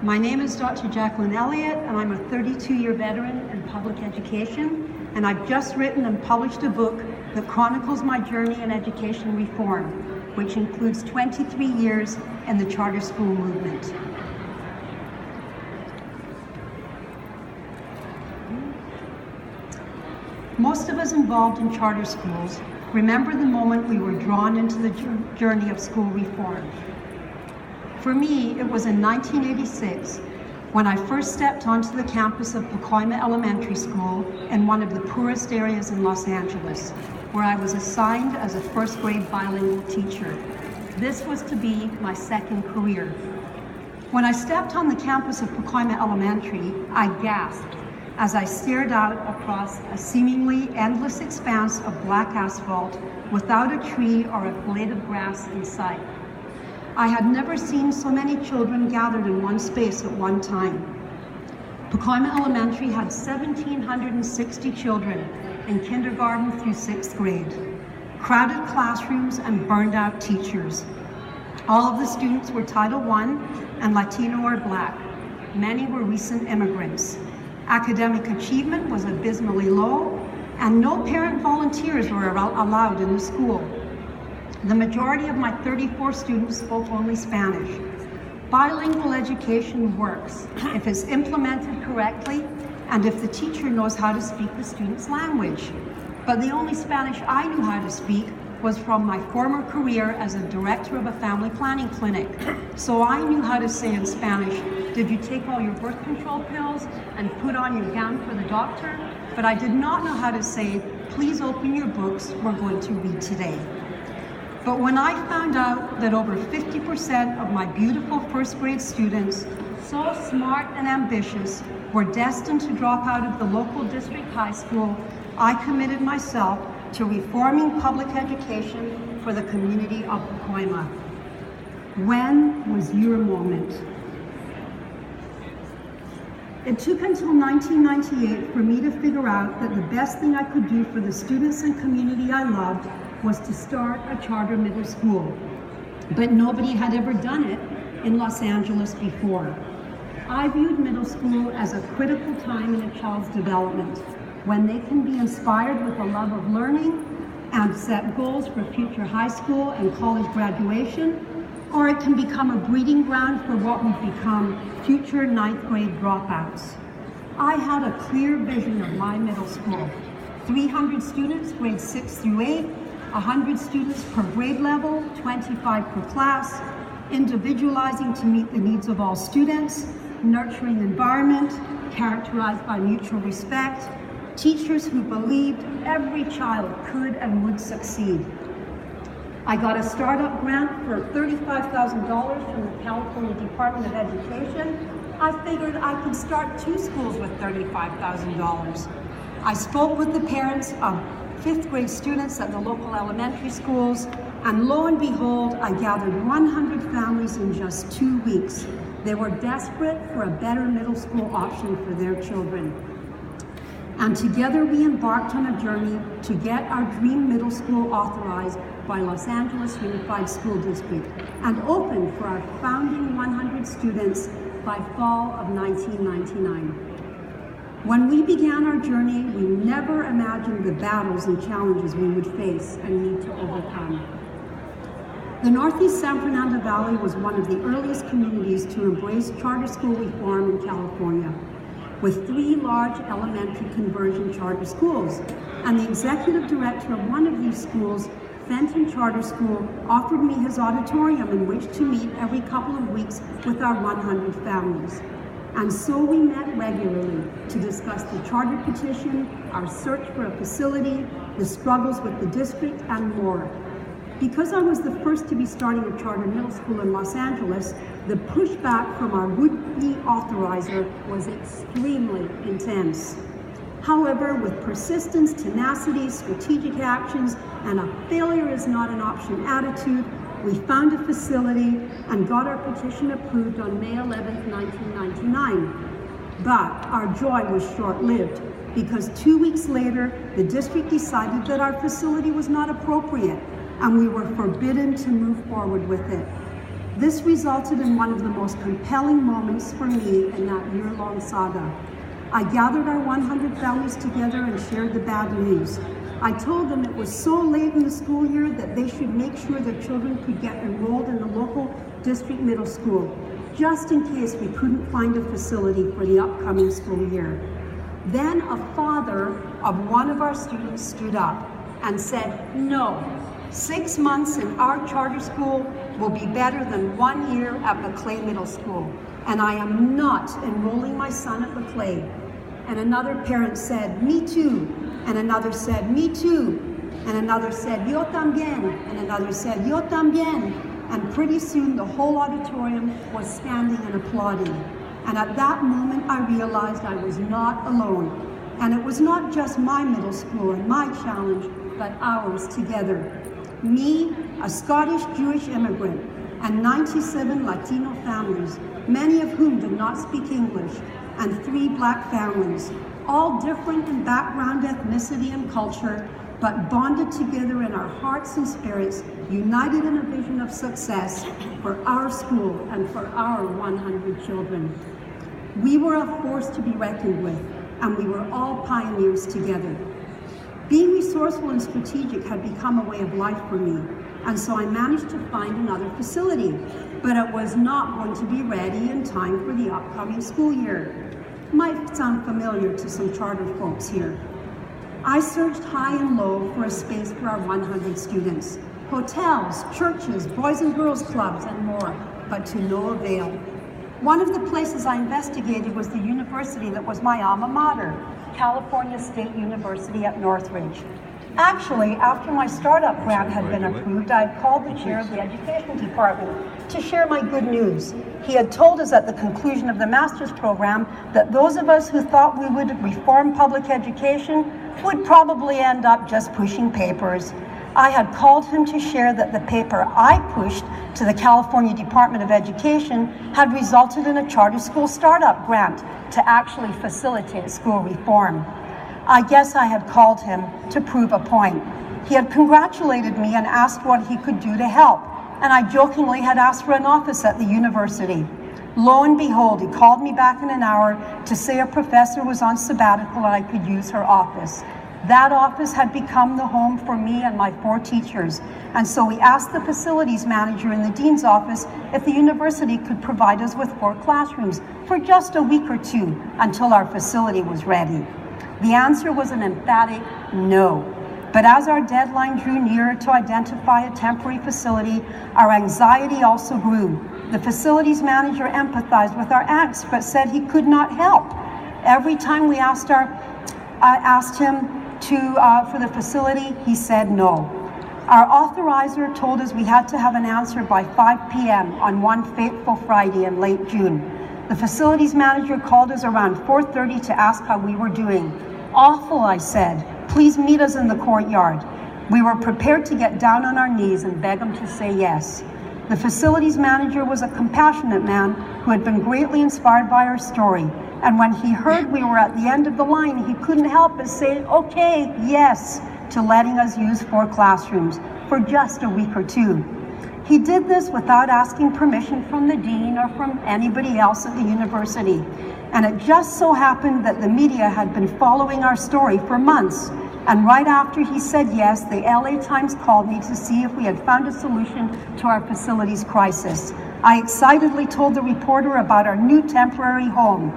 My name is Dr. Jacqueline Elliot, and I'm a 32-year veteran in public education, and I've just written and published a book that chronicles my journey in education reform, which includes 23 years in the charter school movement. Most of us involved in charter schools remember the moment we were drawn into the journey of school reform. For me, it was in 1986 when I first stepped onto the campus of Pacoima Elementary School in one of the poorest areas in Los Angeles, where I was assigned as a first grade bilingual teacher. This was to be my second career. When I stepped on the campus of Pacoima Elementary, I gasped as I stared out across a seemingly endless expanse of black asphalt without a tree or a blade of grass in sight. I had never seen so many children gathered in one space at one time. Pacoima Elementary had 1,760 children in kindergarten through 6th grade, crowded classrooms and burned out teachers. All of the students were Title I and Latino or Black. Many were recent immigrants. Academic achievement was abysmally low, and no parent volunteers were allowed in the school. The majority of my 34 students spoke only Spanish. Bilingual education works if it's implemented correctly and if the teacher knows how to speak the student's language. But the only Spanish I knew how to speak was from my former career as a director of a family planning clinic. So I knew how to say in Spanish, "Did you take all your birth control pills and put on your gown for the doctor?" But I did not know how to say, "Please open your books, we're going to read today." But when I found out that over 50% of my beautiful first grade students, so smart and ambitious, were destined to drop out of the local district high school, I committed myself to reforming public education for the community of Pacoima. When was your moment? It took until 1998 for me to figure out that the best thing I could do for the students and community I loved was to start a charter middle school. But nobody had ever done it in Los Angeles before. I viewed middle school as a critical time in a child's development, when they can be inspired with a love of learning and set goals for future high school and college graduation, or it can become a breeding ground for what would become future 9th grade dropouts. I had a clear vision of my middle school. 300 students, grades 6 through 8, 100 students per grade level, 25 per class, individualizing to meet the needs of all students, nurturing environment characterized by mutual respect, teachers who believed every child could and would succeed. I got a startup grant for $35,000 from the California Department of Education. I figured I could start 2 schools with $35,000. I spoke with the parents of 5th grade students at the local elementary schools, and lo and behold, I gathered 100 families in just 2 weeks. They were desperate for a better middle school option for their children. And together we embarked on a journey to get our dream middle school authorized by Los Angeles Unified School District and opened for our founding 100 students by fall of 1999. When we began our journey, we never imagined the battles and challenges we would face and need to overcome. The Northeast San Fernando Valley was one of the earliest communities to embrace charter school reform in California, with 3 large elementary conversion charter schools. And the executive director of one of these schools, Fenton Charter School, offered me his auditorium in which to meet every couple of weeks with our 100 families. And so we met regularly to discuss the charter petition, our search for a facility, the struggles with the district, and more. Because I was the first to be starting a charter middle school in Los Angeles, the pushback from our would-be authorizer was extremely intense. However, with persistence, tenacity, strategic actions, and a failure is not an option attitude, we found a facility and got our petition approved on May 11, 1999. But our joy was short-lived because 2 weeks later, the district decided that our facility was not appropriate and we were forbidden to move forward with it. This resulted in one of the most compelling moments for me in that year-long saga. I gathered our 100 families together and shared the bad news. I told them it was so late in the school year that they should make sure their children could get enrolled in the local district middle school, just in case we couldn't find a facility for the upcoming school year. Then a father of one of our students stood up and said, "No, 6 months in our charter school will be better than 1 year at Maclay Middle School, and I am not enrolling my son at Maclay." And another parent said, "Me too." And another said, "Me too." And another said, "Yo también." And another said, "Yo también." And pretty soon the whole auditorium was standing and applauding. And at that moment I realized I was not alone. And it was not just my middle school and my challenge, but ours together. Me, a Scottish Jewish immigrant, and 97 Latino families, many of whom did not speak English, and 3 Black families, all different in background, ethnicity, and culture, but bonded together in our hearts and spirits, united in a vision of success for our school and for our 100 children. We were a force to be reckoned with, and we were all pioneers together. Being resourceful and strategic had become a way of life for me, and so I managed to find another facility, but it was not going to be ready in time for the upcoming school year. Might sound familiar to some charter folks here. I searched high and low for a space for our 100 students. Hotels, churches, boys and girls clubs, and more, but to no avail. One of the places I investigated was the university that was my alma mater, California State University at Northridge. Actually, after my startup grant had been approved, I had called the chair of the education department to share my good news. He had told us at the conclusion of the master's program that those of us who thought we would reform public education would probably end up just pushing papers. I had called him to share that the paper I pushed to the California Department of Education had resulted in a charter school startup grant to actually facilitate school reform. I guess I had called him to prove a point. He had congratulated me and asked what he could do to help, and I jokingly had asked for an office at the university. Lo and behold, he called me back in an hour to say a professor was on sabbatical and I could use her office. That office had become the home for me and my 4 teachers, and so we asked the facilities manager in the dean's office if the university could provide us with 4 classrooms for just a week or 2 until our facility was ready. The answer was an emphatic no. But as our deadline drew nearer to identify a temporary facility, our anxiety also grew. The facilities manager empathized with our angst, but said he could not help. Every time we asked him for the facility, he said no. Our authorizer told us we had to have an answer by 5 p.m. on one fateful Friday in late June. The facilities manager called us around 4:30 to ask how we were doing. Awful, I said. Please meet us in the courtyard. We were prepared to get down on our knees and beg him to say yes. The facilities manager was a compassionate man who had been greatly inspired by our story. And when he heard we were at the end of the line, he couldn't help but say, okay, yes, to letting us use 4 classrooms for just a week or 2. He did this without asking permission from the dean or from anybody else at the university. And it just so happened that the media had been following our story for months. And right after he said yes, the LA Times called me to see if we had found a solution to our facilities crisis. I excitedly told the reporter about our new temporary home.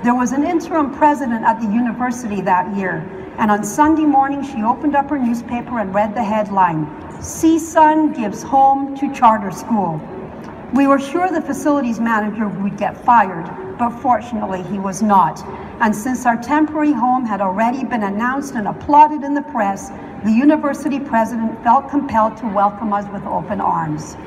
There was an interim president at the university that year, and on Sunday morning she opened up her newspaper and read the headline, "CSUN gives home to charter school." We were sure the facilities manager would get fired, but fortunately he was not. And since our temporary home had already been announced and applauded in the press, the university president felt compelled to welcome us with open arms.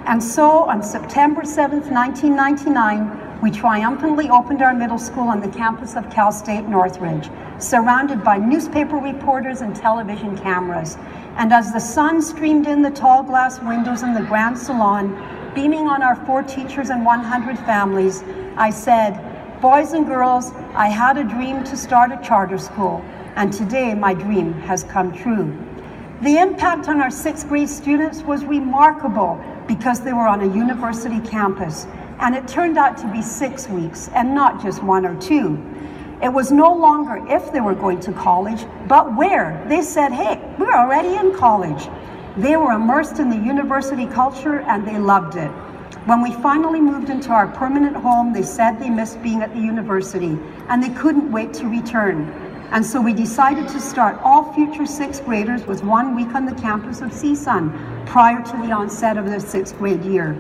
And so on September 7th, 1999, we triumphantly opened our middle school on the campus of Cal State Northridge, surrounded by newspaper reporters and television cameras. And as the sun streamed in the tall glass windows in the grand salon, beaming on our 4 teachers and 100 families, I said, "Boys and girls, I had a dream to start a charter school, and today my dream has come true." The impact on our 6th grade students was remarkable because they were on a university campus, and it turned out to be 6 weeks and not just 1 or 2. It was no longer if they were going to college, but where. They said, hey, we're already in college. They were immersed in the university culture and they loved it. When we finally moved into our permanent home, they said they missed being at the university and they couldn't wait to return. And so we decided to start all future 6th graders with 1 week on the campus of CSUN prior to the onset of their 6th grade year.